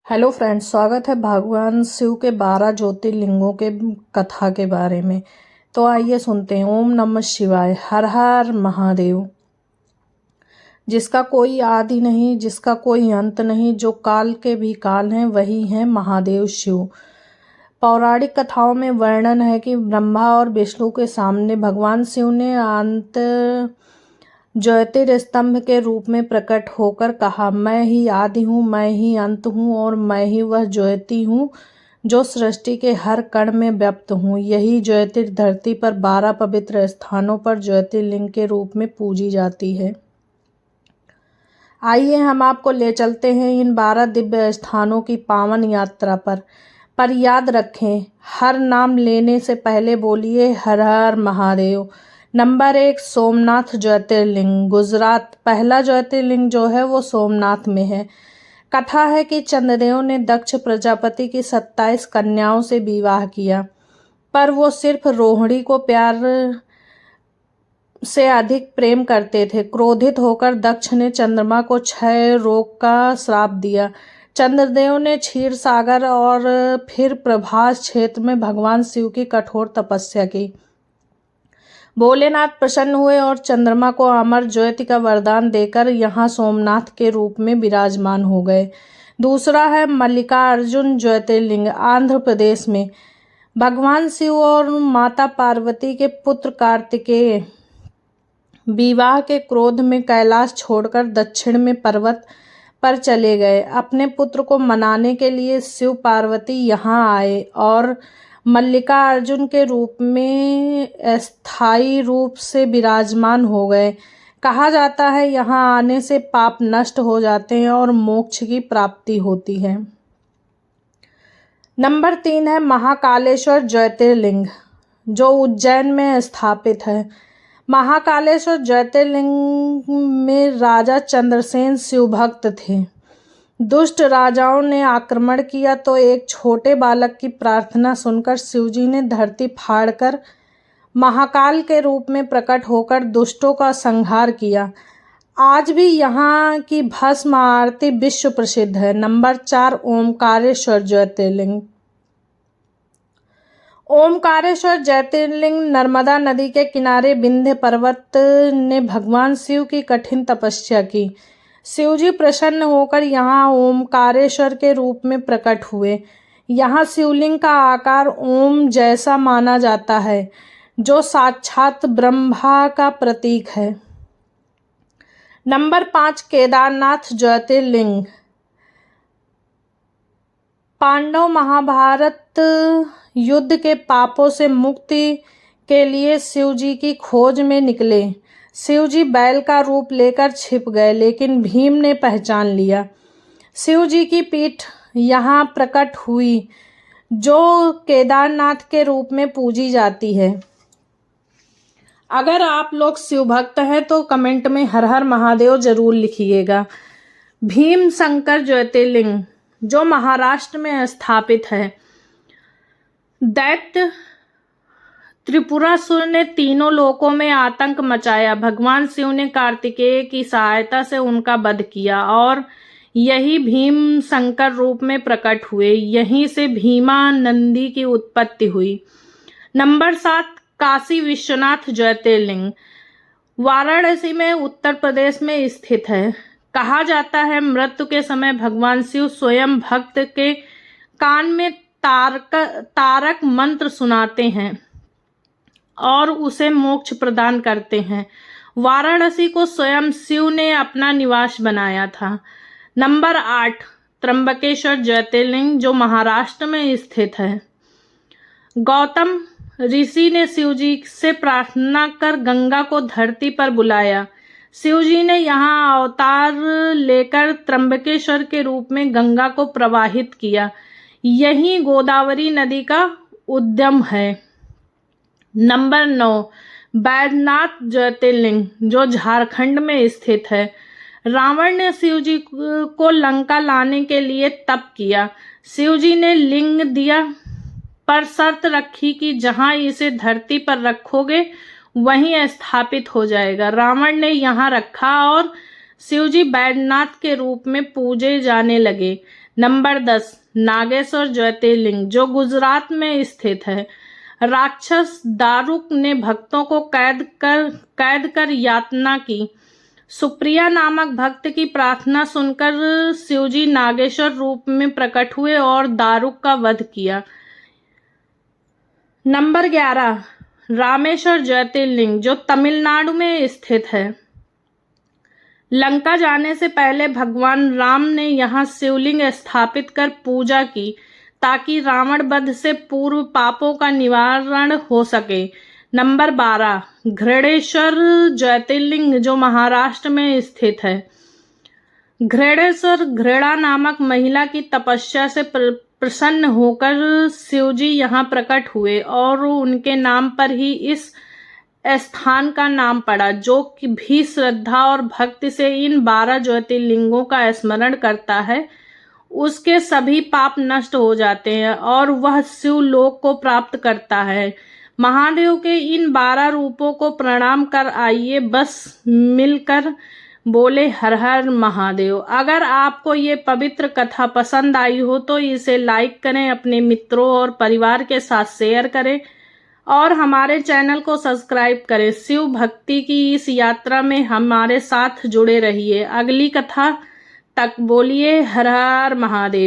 Hello friends, स्वागत है भगवान शिव के 12 ज्योतिर्लिंगों के कथा के बारे में। तो आइए सुनते हैं। ओम नमः शिवाय। हर हर महादेव। जिसका कोई आदि नहीं, जिसका कोई अंत नहीं, जो काल के भी काल हैं, वही हैं महादेव शिव। पौराणिक कथाओं में वर्णन है कि ब्रह्मा और विष्णु के सामने भगवान शिव ने अंत ज्योतिर्स्तंभ के रूप में प्रकट होकर कहा, मैं ही आदि हूँ, मैं ही अंत हूँ और मैं ही वह ज्योति हूँ जो सृष्टि के हर कण में व्याप्त हूँ। यही ज्योतिर धरती पर 12 पवित्र स्थानों पर ज्योतिर्लिंग के रूप में पूजी जाती है। आइए हम आपको ले चलते हैं इन 12 दिव्य स्थानों की पावन यात्रा पर याद रखें, हर नाम लेने से पहले बोलिए हर हर महादेव। नंबर 1, सोमनाथ ज्योतिर्लिंग, गुजरात। पहला ज्योतिर्लिंग जो है वो सोमनाथ में है। कथा है कि चंद्रदेव ने दक्ष प्रजापति की 27 कन्याओं से विवाह किया, पर वो सिर्फ रोहिणी को प्यार से अधिक प्रेम करते थे। क्रोधित होकर दक्ष ने चंद्रमा को क्षय रोग का श्राप दिया। चंद्रदेव ने क्षीर सागर और फिर प्रभास क्षेत्र में भगवान शिव की कठोर तपस्या की। भोलेनाथ प्रसन्न हुए और चंद्रमा को अमर ज्योति का वरदान देकर यहाँ सोमनाथ के रूप में विराजमान हो गए। दूसरा है मल्लिकार्जुन ज्योतिर्लिंग, आंध्र प्रदेश में। भगवान शिव और माता पार्वती के पुत्र कार्तिकेय विवाह के क्रोध में कैलाश छोड़कर दक्षिण में पर्वत पर चले गए। अपने पुत्र को मनाने के लिए शिव पार्वती यहाँ आए और मल्लिकार्जुन के रूप में अस्थायी रूप से विराजमान हो गए। कहा जाता है यहाँ आने से पाप नष्ट हो जाते हैं और मोक्ष की प्राप्ति होती है। नंबर 3 है महाकालेश्वर ज्योतिर्लिंग, जो उज्जैन में स्थापित है। महाकालेश्वर ज्योतिर्लिंग में राजा चंद्रसेन शिव भक्त थे। दुष्ट राजाओं ने आक्रमण किया तो एक छोटे बालक की प्रार्थना सुनकर शिवजी ने धरती फाड़कर महाकाल के रूप में प्रकट होकर दुष्टों का संहार किया। आज भी यहाँ की भस्म आरती विश्व प्रसिद्ध है। नंबर 4, ओमकारेश्वर ज्योतिर्लिंग। ओमकारेश्वर ज्योतिर्लिंग नर्मदा नदी के किनारे विंध्य पर्वत ने भगवान शिव की कठिन तपस्या की। शिवजी प्रसन्न होकर यहाँ ओमकारेश्वर के रूप में प्रकट हुए। यहाँ शिवलिंग का आकार ओम जैसा माना जाता है, जो साक्षात ब्रह्मा का प्रतीक है। नंबर 5, केदारनाथ ज्योतिर्लिंग। पांडव महाभारत युद्ध के पापों से मुक्ति के लिए शिवजी की खोज में निकले। शिवजी बैल का रूप लेकर छिप गए, लेकिन भीम ने पहचान लिया। शिवजी की पीठ यहाँ प्रकट हुई, जो केदारनाथ के रूप में पूजी जाती है। अगर आप लोग शिव भक्त हैं तो कमेंट में हर हर महादेव जरूर लिखिएगा। भीम शंकर ज्योतिर्लिंग, जो महाराष्ट्र में स्थापित है। दैत्य त्रिपुरासुर ने तीनों लोकों में आतंक मचाया। भगवान शिव ने कार्तिकेय की सहायता से उनका वध किया और यही भीम शंकर रूप में प्रकट हुए। यहीं से भीमा नंदी की उत्पत्ति हुई। नंबर 7, काशी विश्वनाथ ज्योतिर्लिंग, वाराणसी में उत्तर प्रदेश में स्थित है। कहा जाता है मृत्यु के समय भगवान शिव स्वयं भक्त के कान में तारक मंत्र सुनाते हैं और उसे मोक्ष प्रदान करते हैं। वाराणसी को स्वयं शिव ने अपना निवास बनाया था। नंबर 8, त्र्यंबकेश्वर ज्योतिर्लिंग, जो महाराष्ट्र में स्थित है। गौतम ऋषि ने शिवजी से प्रार्थना कर गंगा को धरती पर बुलाया। शिवजी ने यहाँ अवतार लेकर त्र्यंबकेश्वर के रूप में गंगा को प्रवाहित किया। यही गोदावरी नदी का उद्गम है। नंबर 9, बैद्यनाथ ज्योतिर्लिंग, जो झारखंड में स्थित है। रावण ने शिवजी को लंका लाने के लिए तप किया। शिवजी ने लिंग दिया, पर शर्त रखी कि जहां इसे धरती पर रखोगे वहीं स्थापित हो जाएगा। रावण ने यहाँ रखा और शिवजी बैद्यनाथ के रूप में पूजे जाने लगे। नंबर 10 नागेश्वर ज्योतिर्लिंग जो गुजरात में स्थित है। राक्षस दारुक ने भक्तों को कैद कर यातना की। सुप्रिया नामक भक्त की प्रार्थना सुनकर शिवजी नागेश्वर रूप में प्रकट हुए और दारुक का वध किया। नंबर 11 रामेश्वर ज्योतिर्लिंग जो तमिलनाडु में स्थित है। लंका जाने से पहले भगवान राम ने यहाँ शिवलिंग स्थापित कर पूजा की ताकि रावण वध से पूर्व पापों का निवारण हो सके। नंबर 12 घृणेश्वर ज्योतिर्लिंग जो महाराष्ट्र में स्थित है। घृणेश्वर घृणा नामक महिला की तपस्या से प्रसन्न होकर शिवजी यहाँ प्रकट हुए और उनके नाम पर ही इस स्थान का नाम पड़ा। जो भी श्रद्धा और भक्ति से इन 12 ज्योतिर्लिंगों का स्मरण करता है उसके सभी पाप नष्ट हो जाते हैं और वह शिवलोक को प्राप्त करता है। महादेव के इन 12 रूपों को प्रणाम कर आइए, बस मिलकर बोले हर हर महादेव। अगर आपको ये पवित्र कथा पसंद आई हो तो इसे लाइक करें, अपने मित्रों और परिवार के साथ शेयर करें और हमारे चैनल को सब्सक्राइब करें। शिव भक्ति की इस यात्रा में हमारे साथ जुड़े रहिए। अगली कथा तक बोलिए हर हर महादेव।